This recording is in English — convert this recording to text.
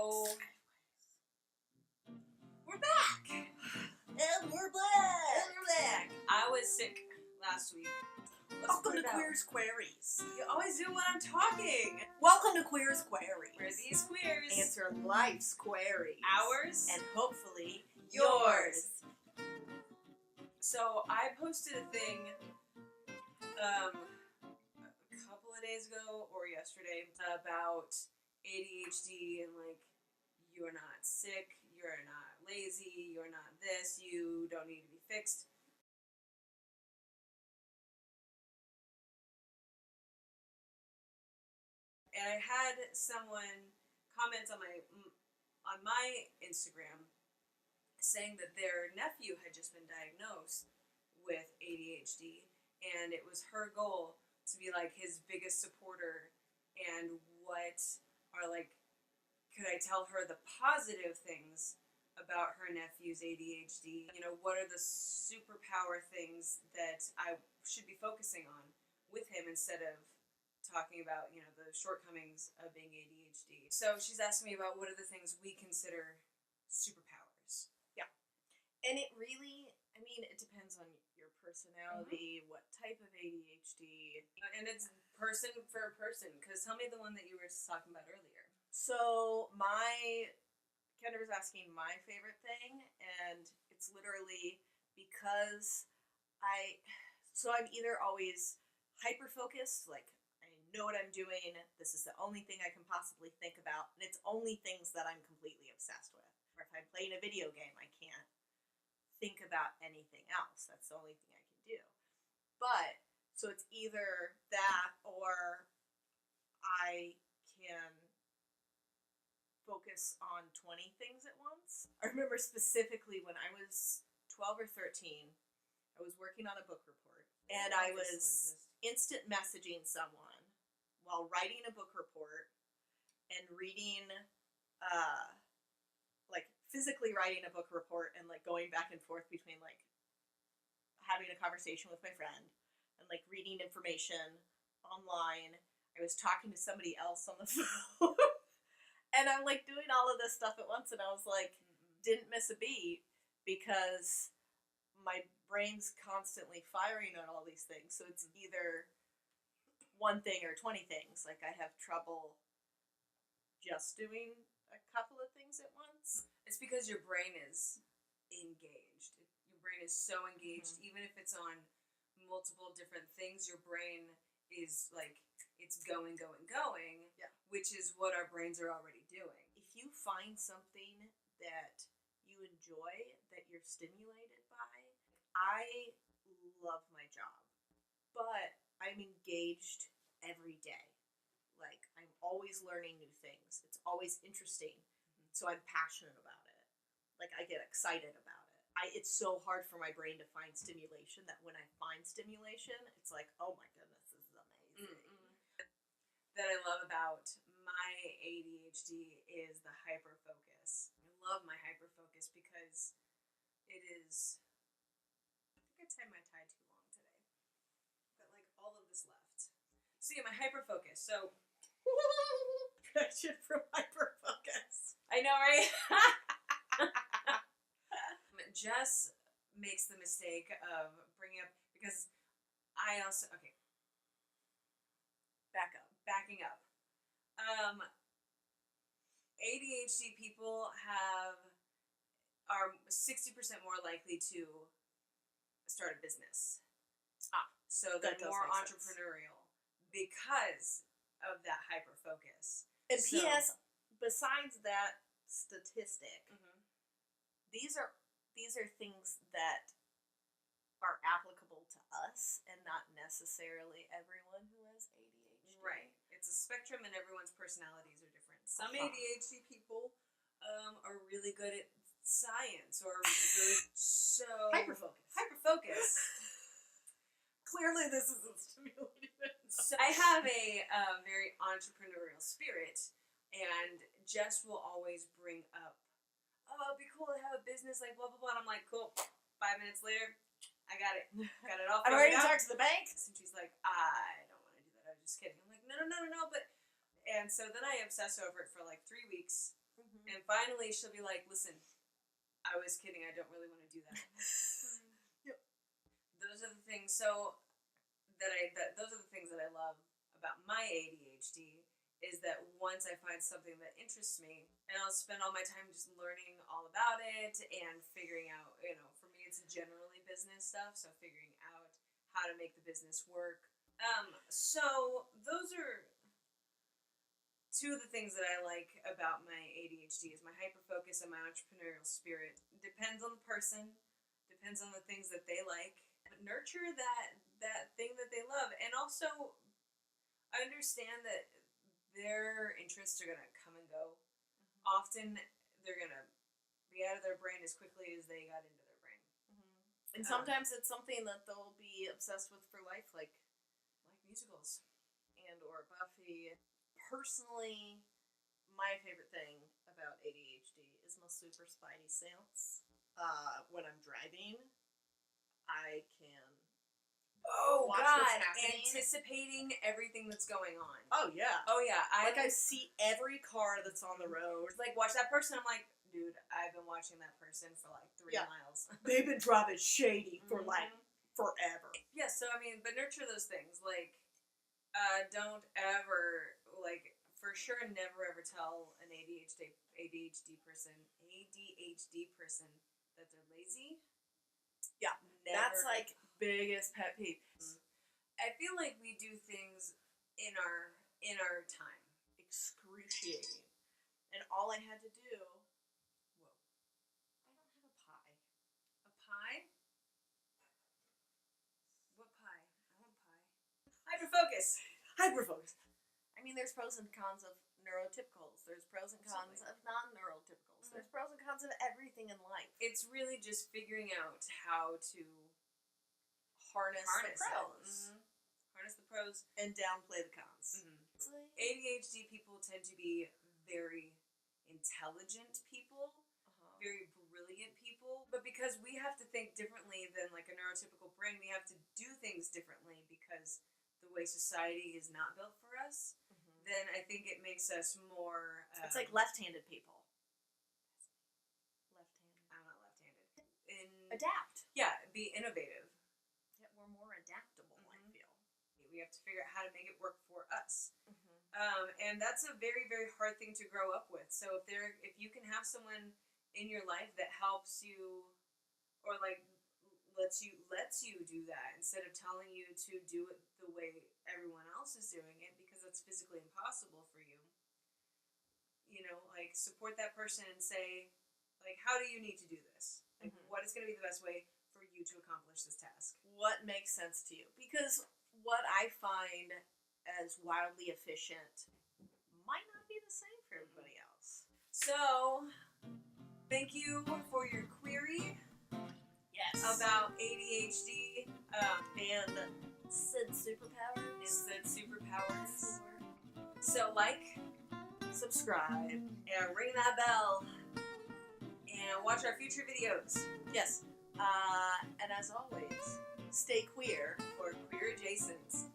So, we're back! And we're back! I was sick last week. Welcome to Queers Queries. You always do when I'm talking. Welcome to Queers Queries. Where these queers answer life's queries. Ours and hopefully yours. So, I posted a thing a couple of days ago or yesterday about ADHD and like, you're not sick, you're not lazy, you're not this, you don't need to be fixed. And I had someone comment on my Instagram saying that their nephew had just been diagnosed with ADHD, and it was her goal to be like his biggest supporter, and what are like, could I tell her the positive things about her nephew's ADHD? You know, what are the superpower things that I should be focusing on with him instead of talking about, you know, the shortcomings of being ADHD. So she's asking me about what are the things we consider superpowers. Yeah. And it really, I mean, it depends on your personality, what type of ADHD. And it's person for person, because tell me the one that you were talking about earlier. So Kendra was asking my favorite thing, and it's literally because I'm either always hyper-focused, like, I know what I'm doing, this is the only thing I can possibly think about, and it's only things that I'm completely obsessed with. Or if I'm playing a video game, I can't think about anything else. That's the only thing I can do. But, so it's either that, or I can focus on 20 things at once. I remember specifically when I was 12 or 13, I was working on a book report, and I was instant messaging someone while writing a book report and reading, like physically writing a book report and like going back and forth between like having a conversation with my friend and like reading information online. I was talking to somebody else on the phone. And I'm like doing all of this stuff at once, and I was like, didn't miss a beat because my brain's constantly firing on all these things. So it's either one thing or 20 things. Like, I have trouble just doing a couple of things at once. It's because your brain is engaged. Your brain is so engaged, even if it's on multiple different things, your brain is like, it's going, Yeah. which is what our brains are already doing. If you find something that you enjoy, that you're stimulated by, I love my job, but I'm engaged every day. Like, I'm always learning new things. It's always interesting. So I'm passionate about it. Like, I get excited about it. It's so hard for my brain to find stimulation that when I find stimulation, it's like, oh my goodness, this is amazing. That I love about my ADHD is the hyperfocus. I love my hyperfocus because it is, I think I tied my tie too long today. But like all of this left. So yeah, my hyperfocus. So Passion from hyperfocus. I know, right? Jess makes the mistake of bringing up, because I also, okay, backing up. ADHD people are 60% more likely to start a business. So they're more entrepreneurial because of that hyperfocus. And P.S., besides that statistic, these are things that are applicable to us and not necessarily everyone who has ADHD. Right. It's a spectrum, and everyone's personalities are different. Some ADHD people are really good at science, or really so hyperfocus. Clearly, this isn't stimulating. So I have a very entrepreneurial spirit, and Jess will always bring up, oh, it'd be cool to have a business like blah, blah, blah. And I'm like, cool. 5 minutes later, I got it. Got it all I've already talked to the bank. And she's like, I don't want to do that. I was just kidding. I'm like, no. But And so then I obsess over it for like 3 weeks. Mm-hmm. And finally she'll be like, listen, I was kidding. I don't really want to do that. Yep. Those are the things. Those are the things that I love about my ADHD is that once I find something that interests me, and I'll spend all my time just learning all about it and figuring out, for me it's generally business stuff, so figuring out how to make the business work. So those are two of the things that I like about my ADHD is my hyperfocus and my entrepreneurial spirit. Depends on the person, depends on the things that they like. Nurture that thing that they love, and also I understand that their interests are gonna come and go. Mm-hmm. Often they're gonna be out of their brain as quickly as they got into their brain. Mm-hmm. And sometimes it's something that they'll be obsessed with for life, like musicals and or Buffy. Personally, my favorite thing about ADHD is my super spidey sense. When I'm driving, I can watch what's happening. Anticipating everything that's going on. Oh yeah. I see every car that's on the road. Like, watch that person. I'm like, dude, I've been watching that person for like 3 miles. They've been driving shady for like forever. Yeah, so I mean, but nurture those things. Like, don't ever, like, for sure, never ever tell an ADHD person that they're lazy. Yeah, never. That's like biggest pet peeve. I feel like we do things in our time. Excruciating. And all I had to do. Whoa. I don't have a pie. A pie? What pie? I want pie. Hyperfocus. I mean, there's pros and cons of neurotypicals. There's pros and cons of non-neurotypicals. There's pros and cons of everything in life. It's really just figuring out how to harness the pros. Harness the pros. And downplay the cons. ADHD people tend to be very intelligent people, very brilliant people, but because we have to think differently than like a neurotypical brain, we have to do things differently because the way society is not built for us, then I think it makes us more... it's like left-handed people. Left-handed. I'm not left-handed. Adapt. Yeah, be innovative. Yeah, we're more adaptable, I feel. We have to figure out how to make it work for us. And that's a very, very hard thing to grow up with. So if you can have someone in your life that helps you or like lets you do that instead of telling you to do it the way everyone else is doing it because it's physically impossible for you. Like support that person and say, like, how do you need to do this? Like, what is going to be the best way for you to accomplish this task? What makes sense to you? Because what I find as wildly efficient might not be the same for everybody else. So, thank you for your query. Yes. About ADHD and said superpowers. So subscribe, and ring that bell, and watch our future videos. Yes. And as always, stay queer or queer adjacent.